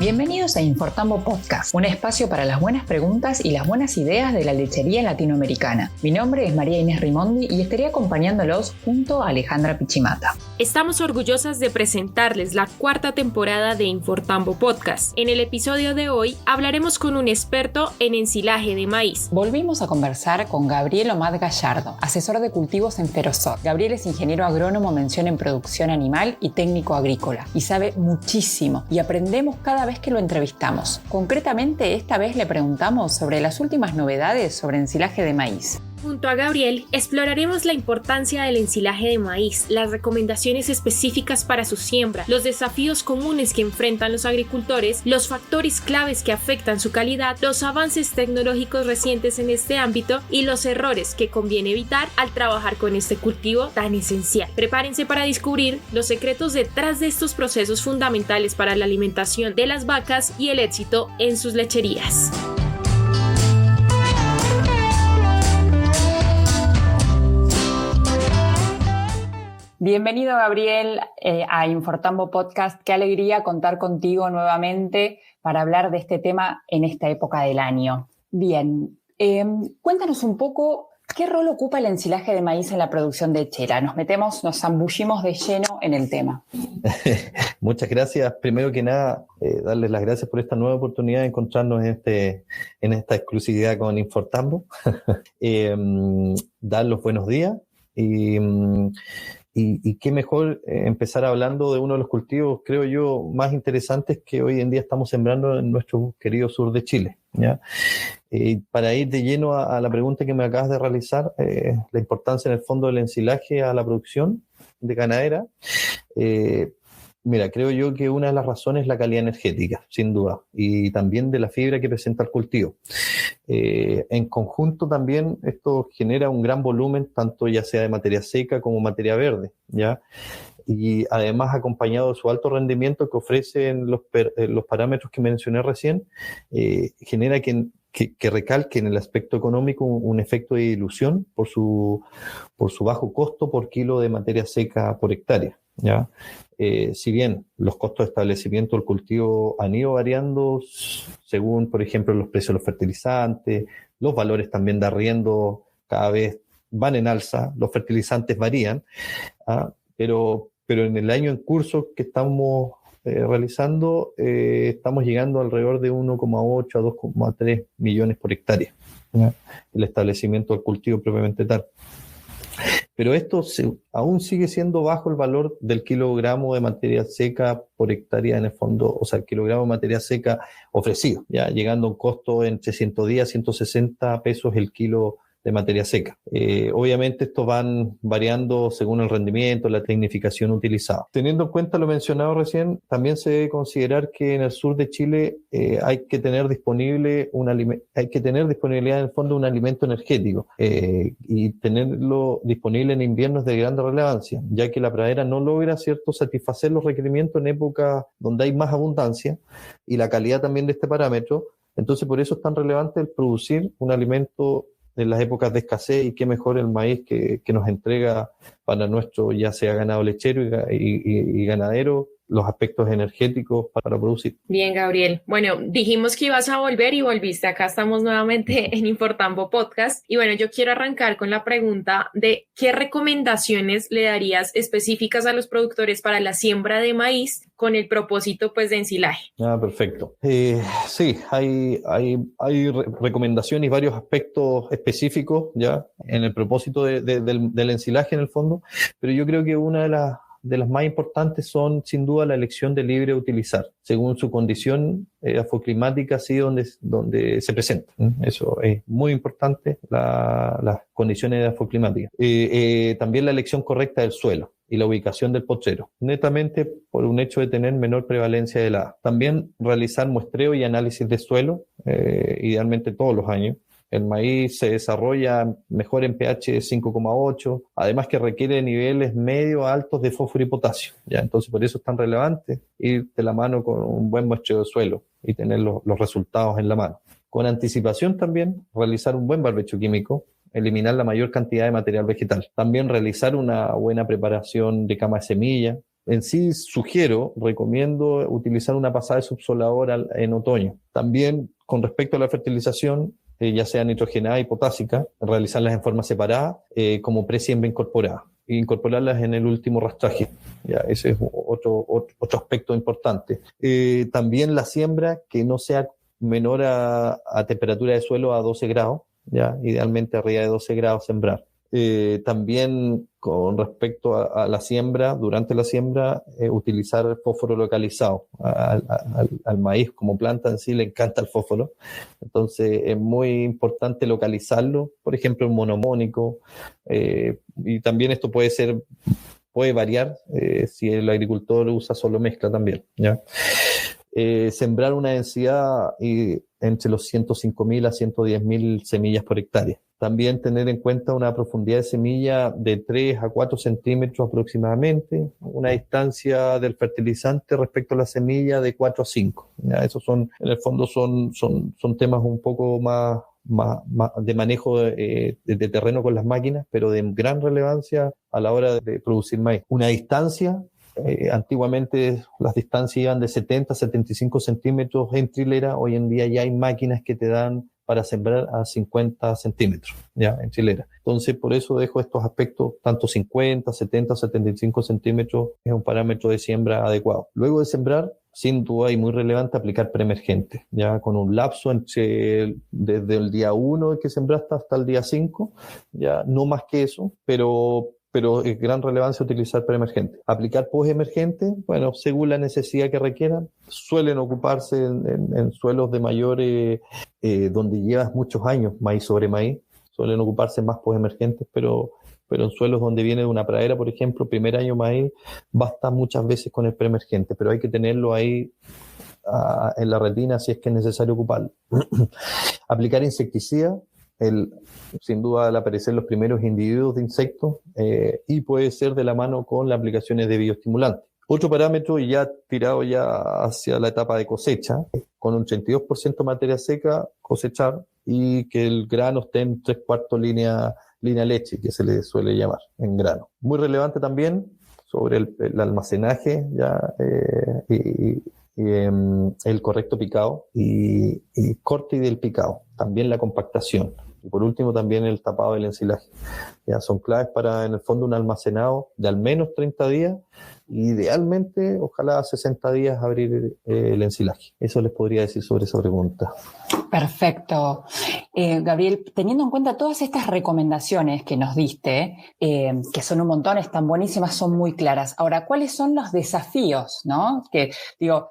Bienvenidos a Infortambo Podcast, un espacio para las buenas preguntas y las buenas ideas de la lechería latinoamericana. Mi nombre es María Inés Rimondi y estaré acompañándolos junto a Alejandra Pichimata. Estamos orgullosas de presentarles la cuarta temporada de Infortambo Podcast. En el episodio de hoy hablaremos con un experto en ensilaje de maíz. Volvimos a conversar con Gabriel Omad Gallardo, asesor de cultivos en Ferozot. Gabriel es ingeniero agrónomo, mención en producción animal y técnico agrícola, y sabe muchísimo y aprendemos cada vez que lo entrevistamos. Concretamente, esta vez le preguntamos sobre las últimas novedades sobre ensilaje de maíz. Junto a Gabriel, exploraremos la importancia del ensilaje de maíz, las recomendaciones específicas para su siembra, los desafíos comunes que enfrentan los agricultores, los factores claves que afectan su calidad, los avances tecnológicos recientes en este ámbito y los errores que conviene evitar al trabajar con este cultivo tan esencial. Prepárense para descubrir los secretos detrás de estos procesos fundamentales para la alimentación de las vacas y el éxito en sus lecherías. Bienvenido, Gabriel, a Infortambo Podcast. Qué alegría contar contigo nuevamente para hablar de este tema en esta época del año. Bien, cuéntanos un poco qué rol ocupa el ensilaje de maíz en la producción lechera. Nos zambullimos de lleno en el tema. Muchas gracias. Primero que nada, darles las gracias por esta nueva oportunidad de encontrarnos en esta exclusividad con Infortambo. Dar los buenos días y qué mejor empezar hablando de uno de los cultivos, creo yo, más interesantes que hoy en día estamos sembrando en nuestro querido sur de Chile, ¿ya? Para ir de lleno a la pregunta que me acabas de realizar, la importancia en el fondo del ensilaje a la producción de ganadera, mira, creo yo que una de las razones es la calidad energética, sin duda, y también de la fibra que presenta el cultivo. En conjunto también esto genera un gran volumen, tanto ya sea de materia seca como materia verde, ¿ya? Y además, acompañado de su alto rendimiento que ofrecen los parámetros que mencioné recién, genera que recalque en el aspecto económico un efecto de dilución por su bajo costo por kilo de materia seca por hectárea, ¿ya? Si bien los costos de establecimiento del cultivo han ido variando según, por ejemplo, los precios de los fertilizantes, los valores también de arriendo cada vez van en alza, los fertilizantes varían, pero en el año en curso que estamos realizando, estamos llegando alrededor de 1,8 a 2,3 millones por hectárea, ¿ya? El establecimiento del cultivo propiamente tal. Pero esto aún sigue siendo bajo el valor del kilogramo de materia seca por hectárea en el fondo, o sea, el kilogramo de materia seca ofrecido, ya llegando a un costo entre 110 a 160 pesos el kilo de materia seca. Obviamente estos van variando según el rendimiento, la tecnificación utilizada. Teniendo en cuenta lo mencionado recién, también se debe considerar que en el sur de Chile hay que tener disponibilidad en el fondo de un alimento energético y tenerlo disponible en invierno es de gran relevancia, ya que la pradera no logra, ¿cierto?, satisfacer los requerimientos en épocas donde hay más abundancia y la calidad también de este parámetro. Entonces, por eso es tan relevante el producir un alimento en las épocas de escasez, y qué mejor el maíz que nos entrega para nuestro, ya sea ganado lechero y ganadero, los aspectos energéticos para producir. Bien, Gabriel. Bueno, dijimos que ibas a volver y volviste. Acá estamos nuevamente en Infortambo Podcast. Y bueno, yo quiero arrancar con la pregunta de ¿qué recomendaciones le darías específicas a los productores para la siembra de maíz con el propósito, pues, de ensilaje? Perfecto. Sí, hay recomendaciones y varios aspectos específicos ya en el propósito del ensilaje en el fondo, pero yo creo que una de las más importantes son sin duda la elección de libre a utilizar, según su condición afoclimática, así donde se presenta. Eso es muy importante, las condiciones afoclimáticas. También la elección correcta del suelo y la ubicación del potrero, netamente por un hecho de tener menor prevalencia de helada. También realizar muestreo y análisis de suelo, idealmente todos los años. El maíz se desarrolla mejor en pH 5,8, además que requiere niveles medio a altos de fósforo y potasio, ¿ya? Entonces, por eso es tan relevante ir de la mano con un buen muestreo de suelo y tener los resultados en la mano. Con anticipación también, realizar un buen barbecho químico, eliminar la mayor cantidad de material vegetal. También realizar una buena preparación de cama de semilla, en sí recomiendo utilizar una pasada de subsolador en otoño. También con respecto a la fertilización, ya sea nitrogenada y potásica, realizarlas en forma separada, como pre-siembra incorporada, e incorporarlas en el último rastraje. Ya, ese es otro aspecto importante. También la siembra que no sea menor a temperatura de suelo a 12 grados, ya, idealmente arriba de 12 grados sembrar. También con respecto a la siembra, durante la siembra, utilizar fósforo localizado. Al maíz como planta en sí le encanta el fósforo, entonces es muy importante localizarlo, por ejemplo en monomónico, y también esto puede variar si el agricultor usa solo mezcla también, ¿ya? Sembrar una densidad entre los 105.000 a 110.000 semillas por hectárea. También tener en cuenta una profundidad de semilla de 3 a 4 centímetros aproximadamente, una distancia del fertilizante respecto a la semilla de 4 a 5. ¿Ya? Esos en el fondo son temas un poco más de manejo de terreno con las máquinas, pero de gran relevancia a la hora de producir maíz. Una distancia, antiguamente las distancias iban de 70 a 75 centímetros en trilera, hoy en día ya hay máquinas que te dan para sembrar a 50 centímetros, ya, en trilera. Entonces, por eso dejo estos aspectos, tanto 50, 70, 75 centímetros es un parámetro de siembra adecuado. Luego de sembrar, sin duda y muy relevante, aplicar preemergente, ya con un lapso desde el día 1 que sembraste hasta el día 5, ya no más que eso, pero es gran relevancia utilizar preemergente. Aplicar postemergente, bueno, según la necesidad que requieran, suelen ocuparse en suelos de mayores, donde llevas muchos años maíz sobre maíz, suelen ocuparse más postemergentes, pero en suelos donde viene de una pradera, por ejemplo, primer año maíz, basta muchas veces con el preemergente, pero hay que tenerlo ahí en la retina si es que es necesario ocuparlo. Aplicar insecticida, sin duda al aparecer los primeros individuos de insectos, y puede ser de la mano con las aplicaciones de bioestimulantes. Otro parámetro, y ya tirado ya hacia la etapa de cosecha, con un 32% materia seca, cosechar, y que el grano esté en 3/4 línea leche, que se le suele llamar en grano. Muy relevante también sobre el almacenaje ya, el correcto picado y corte del picado, también la compactación. Y por último también el tapado del ensilaje. Ya son claves para, en el fondo, un almacenado de al menos 30 días, idealmente, ojalá 60 días abrir el ensilaje. Eso les podría decir sobre esa pregunta. Perfecto. Gabriel, teniendo en cuenta todas estas recomendaciones que nos diste, que son un montón, están buenísimas, son muy claras. Ahora, ¿cuáles son los desafíos, no?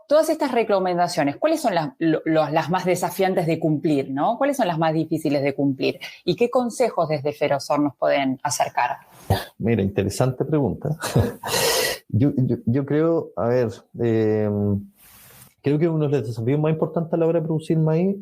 Todas estas recomendaciones, ¿cuáles son las más desafiantes de cumplir, no? ¿Cuáles son las más difíciles de cumplir? ¿Y qué consejos desde Ferozor nos pueden acercar? Mira, interesante pregunta. Yo creo, creo que uno de los desafíos más importantes a la hora de producir maíz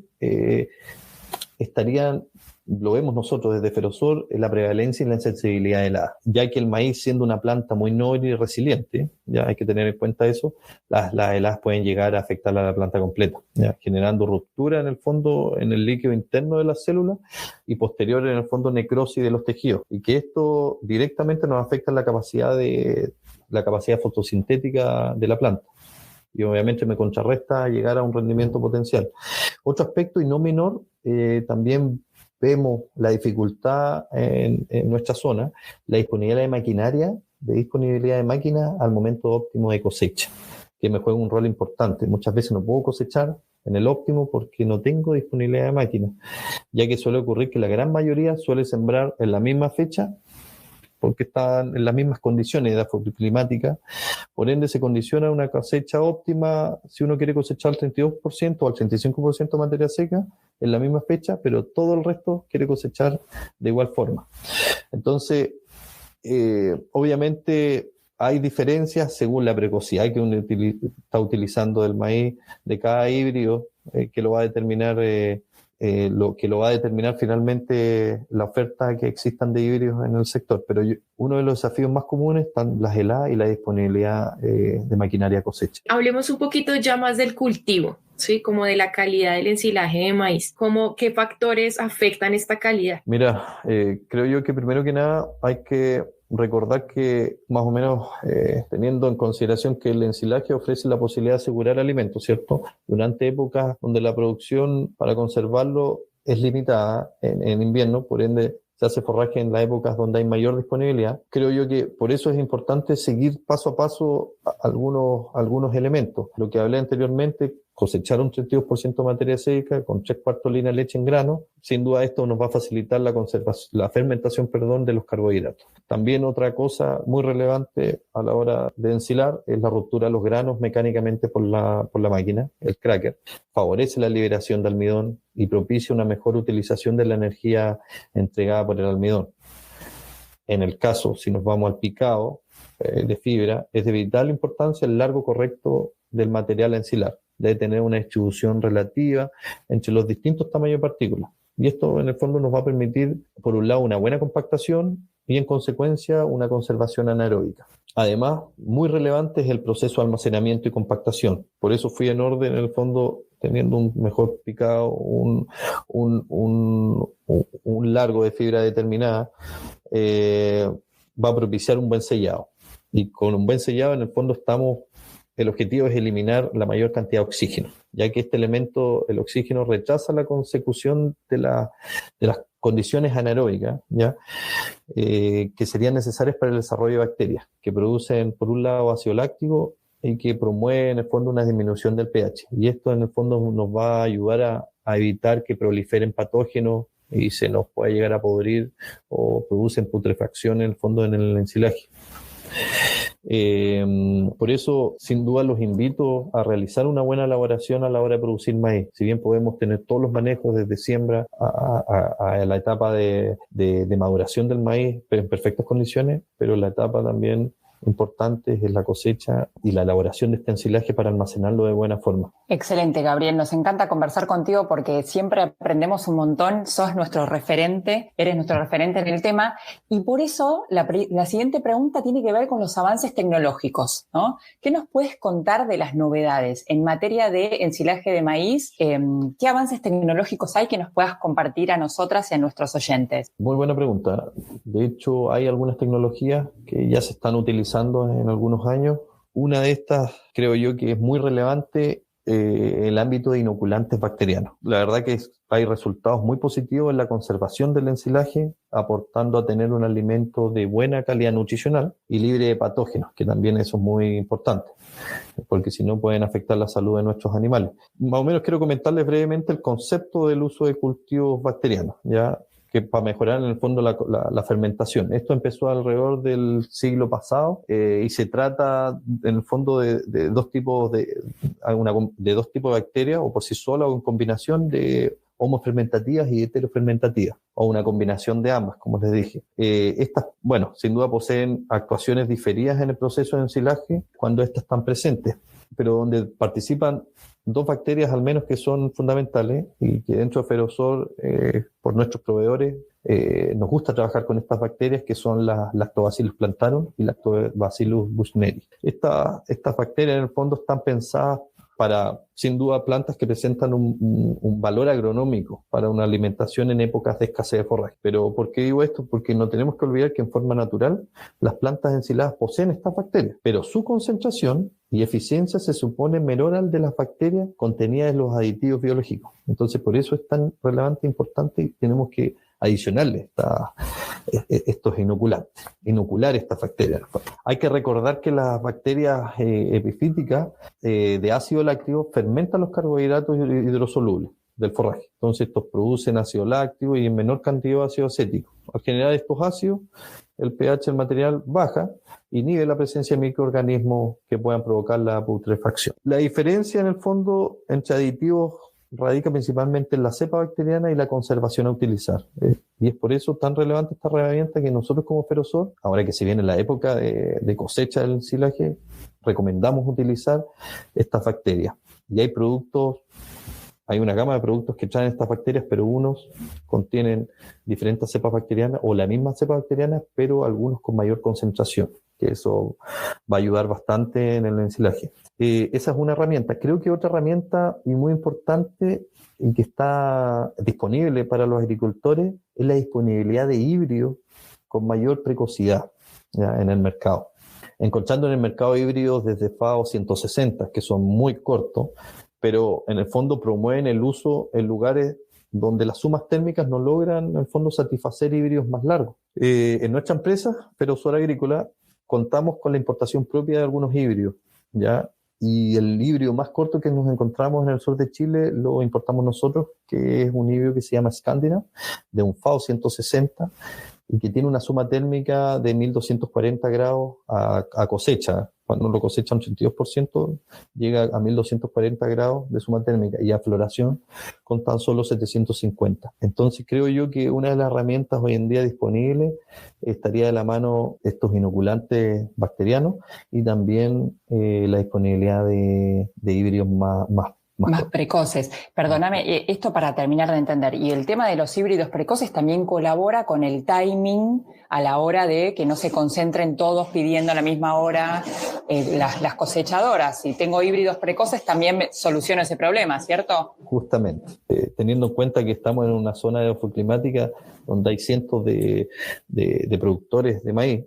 lo vemos nosotros desde Ferozor, la prevalencia y la insensibilidad de heladas, ya que el maíz, siendo una planta muy noble y resiliente, ya hay que tener en cuenta eso, las heladas pueden llegar a afectar a la planta completa, ya, generando ruptura en el fondo, en el líquido interno de las células, y posterior en el fondo necrosis de los tejidos, y que esto directamente nos afecta en la capacidad fotosintética de la planta. Y obviamente me contrarresta llegar a un rendimiento potencial. Otro aspecto, y no menor, también vemos la dificultad en nuestra zona, la disponibilidad de máquina al momento óptimo de cosecha, que me juega un rol importante. Muchas veces no puedo cosechar en el óptimo porque no tengo disponibilidad de máquina, ya que suele ocurrir que la gran mayoría suele sembrar en la misma fecha, porque están en las mismas condiciones de climática, por ende se condiciona una cosecha óptima si uno quiere cosechar al 32% o al 35% de materia seca en la misma fecha, pero todo el resto quiere cosechar de igual forma. Entonces, obviamente hay diferencias según la precocidad que uno está utilizando del maíz de cada híbrido, que lo va a determinar finalmente la oferta que existan de híbridos en el sector. Pero uno de los desafíos más comunes están las heladas y la disponibilidad de maquinaria cosecha. Hablemos un poquito ya más del cultivo. ¿sí? Como de la calidad del ensilaje de maíz. ¿Qué factores afectan esta calidad? Mira, creo yo que primero que nada hay que recordar que más o menos teniendo en consideración que el ensilaje ofrece la posibilidad de asegurar alimentos, ¿cierto? Durante épocas donde la producción para conservarlo es limitada en invierno, por ende se hace forraje en las épocas donde hay mayor disponibilidad. Creo yo que por eso es importante seguir paso a paso algunos elementos. Lo que hablé anteriormente, cosechar un 32% de materia seca con 3/4 línea de leche en grano, sin duda esto nos va a facilitar la fermentación de los carbohidratos. También otra cosa muy relevante a la hora de ensilar es la ruptura de los granos mecánicamente por la máquina, el cracker. Favorece la liberación de almidón y propicia una mejor utilización de la energía entregada por el almidón. En el caso, si nos vamos al picado de fibra, es de vital importancia el largo correcto del material a ensilar. Debe tener una distribución relativa entre los distintos tamaños de partículas. Y esto en el fondo nos va a permitir, por un lado, una buena compactación y en consecuencia una conservación anaeróbica. Además, muy relevante es el proceso de almacenamiento y compactación. Por eso fui en orden, en el fondo, teniendo un mejor picado, un largo de fibra determinada, va a propiciar un buen sellado. Y con un buen sellado, en el fondo, el objetivo es eliminar la mayor cantidad de oxígeno, ya que este elemento, el oxígeno, rechaza la consecución de las condiciones anaeróbicas, ¿ya? Que serían necesarias para el desarrollo de bacterias, que producen, por un lado, ácido láctico y que promueven, en el fondo, una disminución del pH. Y esto, en el fondo, nos va a ayudar a evitar que proliferen patógenos y se nos pueda llegar a podrir o producen putrefacción, en el fondo, en el ensilaje. Por eso, sin duda, los invito a realizar una buena elaboración a la hora de producir maíz. Si bien podemos tener todos los manejos desde siembra a la etapa de maduración del maíz en perfectas condiciones, pero la etapa también importante es la cosecha y la elaboración de este ensilaje para almacenarlo de buena forma. Excelente, Gabriel. Nos encanta conversar contigo porque siempre aprendemos un montón. Sos nuestro referente, eres nuestro referente en el tema. Y por eso la siguiente pregunta tiene que ver con los avances tecnológicos, ¿no? ¿Qué nos puedes contar de las novedades en materia de ensilaje de maíz? ¿Qué avances tecnológicos hay que nos puedas compartir a nosotras y a nuestros oyentes? Muy buena pregunta. De hecho, hay algunas tecnologías que ya se están utilizando en algunos años. Una de estas, creo yo, que es muy relevante, el ámbito de inoculantes bacterianos. La verdad que hay resultados muy positivos en la conservación del ensilaje, aportando a tener un alimento de buena calidad nutricional y libre de patógenos, que también eso es muy importante, porque si no pueden afectar la salud de nuestros animales. Más o menos quiero comentarles brevemente el concepto del uso de cultivos bacterianos, ¿ya? Que para mejorar en el fondo la fermentación. Esto empezó alrededor del siglo pasado y se trata en el fondo de dos tipos de bacterias, o por sí solas o en combinación de homofermentativas y heterofermentativas, o una combinación de ambas, como les dije. Estas, bueno, sin duda poseen actuaciones diferidas en el proceso de ensilaje cuando estas están presentes, pero donde participan dos bacterias al menos que son fundamentales y que dentro de Ferosol, por nuestros proveedores, nos gusta trabajar con estas bacterias que son las Lactobacillus plantarum y Lactobacillus buchneri. Estas bacterias en el fondo están pensadas para, sin duda, plantas que presentan un valor agronómico para una alimentación en épocas de escasez de forraje. Pero ¿por qué digo esto? Porque no tenemos que olvidar que en forma natural las plantas ensiladas poseen estas bacterias, pero su concentración y eficiencia se supone menor al de las bacterias contenidas en los aditivos biológicos. Entonces, por eso es tan relevante e importante y tenemos que adicionarle estos inocular estas bacterias. Hay que recordar que las bacterias epifíticas de ácido láctico fermentan los carbohidratos hidrosolubles del forraje. Entonces, estos producen ácido láctico y en menor cantidad ácido acético. Al generar estos ácidos, el pH del material baja, inhibe la presencia de microorganismos que puedan provocar la putrefacción. La diferencia, en el fondo, entre aditivos radica principalmente en la cepa bacteriana y la conservación a utilizar. Y es por eso tan relevante esta herramienta que nosotros como Ferosol, ahora que se viene la época de cosecha del ensilaje, recomendamos utilizar estas bacterias. Y hay una gama de productos que traen estas bacterias, pero unos contienen diferentes cepas bacterianas o la misma cepa bacteriana, pero algunos con mayor concentración, que eso va a ayudar bastante en el ensilaje. Esa es una herramienta. Creo que otra herramienta y muy importante y que está disponible para los agricultores es la disponibilidad de híbridos con mayor precocidad, ¿ya?, en el mercado. Encontrando en el mercado híbridos desde FAO 160, que son muy cortos, pero en el fondo promueven el uso en lugares donde las sumas térmicas no logran, en el fondo, satisfacer híbridos más largos. En nuestra empresa, Ferosur Agrícola, contamos con la importación propia de algunos híbridos, ¿ya? Y el híbrido más corto que nos encontramos en el sur de Chile lo importamos nosotros, que es un híbrido que se llama Scandinavia, de un FAO 160, y que tiene una suma térmica de 1240 grados a cosecha. Cuando lo cosecha un 32%, llega a 1240 grados de suma térmica, y a floración con tan solo 750. Entonces creo yo que una de las herramientas hoy en día disponibles estaría de la mano estos inoculantes bacterianos, y también la disponibilidad de híbridos más precoces. Perdóname, esto para terminar de entender. Y el tema de los híbridos precoces también colabora con el timing a la hora de que no se concentren todos pidiendo a la misma hora las cosechadoras. Si tengo híbridos precoces también soluciono ese problema, ¿cierto? Justamente. Teniendo en cuenta que estamos en una zona edafoclimática donde hay cientos de productores de maíz,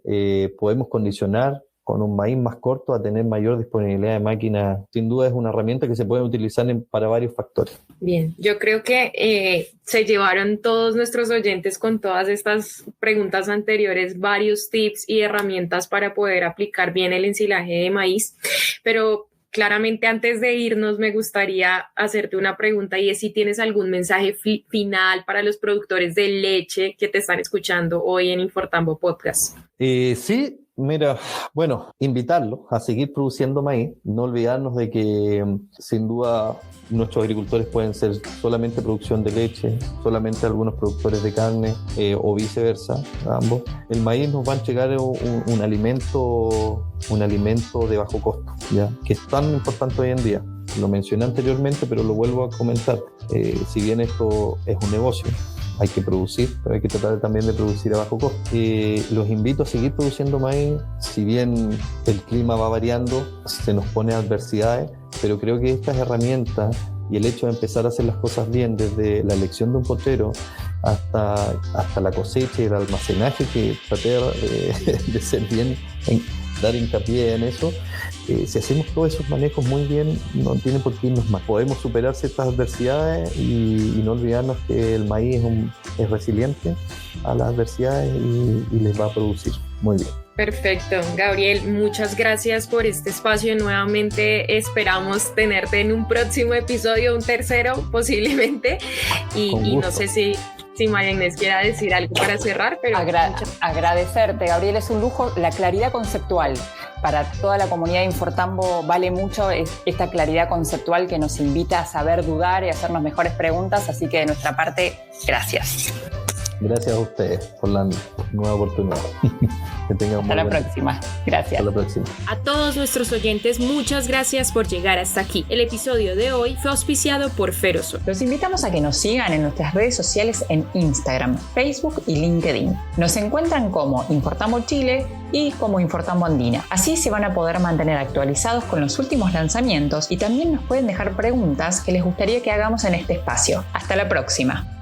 podemos condicionar con un maíz más corto a tener mayor disponibilidad de máquinas. Sin duda es una herramienta que se puede utilizar para varios factores. Bien, yo creo que se llevaron todos nuestros oyentes con todas estas preguntas anteriores varios tips y herramientas para poder aplicar bien el ensilaje de maíz, pero claramente antes de irnos me gustaría hacerte una pregunta, y es si tienes algún mensaje final para los productores de leche que te están escuchando hoy en Infortambo Podcast. Sí. Mira, bueno, invitarlos a seguir produciendo maíz, no olvidarnos de que sin duda nuestros agricultores pueden ser solamente producción de leche, solamente algunos productores de carne, o viceversa, ambos. El maíz nos va a entregar un alimento de bajo costo, ¿ya?, que es tan importante hoy en día. Lo mencioné anteriormente, pero lo vuelvo a comentar. Si bien esto es un negocio, hay que producir, pero hay que tratar también de producir a bajo costo. Los invito a seguir produciendo maíz. Si bien el clima va variando, se nos pone adversidades, pero creo que estas herramientas y el hecho de empezar a hacer las cosas bien, desde la elección de un potrero hasta la cosecha y el almacenaje, que traté de ser bien, dar hincapié en eso. Si hacemos todos esos manejos muy bien, no tiene por qué irnos mal. Podemos superar ciertas adversidades y no olvidarnos que el maíz es resiliente a las adversidades y les va a producir muy bien. Perfecto, Gabriel, muchas gracias por este espacio. Nuevamente esperamos tenerte en un próximo episodio, un tercero posiblemente, y no sé si María Inés quiera decir algo para cerrar, pero agradecerte, Gabriel, es un lujo. La claridad conceptual para toda la comunidad de Infortambo vale mucho, esta claridad conceptual que nos invita a saber dudar y hacernos mejores preguntas, así que de nuestra parte, gracias. Gracias a ustedes por la nueva oportunidad. Que tengan Hasta la próxima. Gracias. Hasta la próxima. A todos nuestros oyentes, muchas gracias por llegar hasta aquí. El episodio de hoy fue auspiciado por Ferosur. Los invitamos a que nos sigan en nuestras redes sociales en Instagram, Facebook y LinkedIn. Nos encuentran como Infortambo Chile y como Infortambo Andina. Así se van a poder mantener actualizados con los últimos lanzamientos, y también nos pueden dejar preguntas que les gustaría que hagamos en este espacio. Hasta la próxima.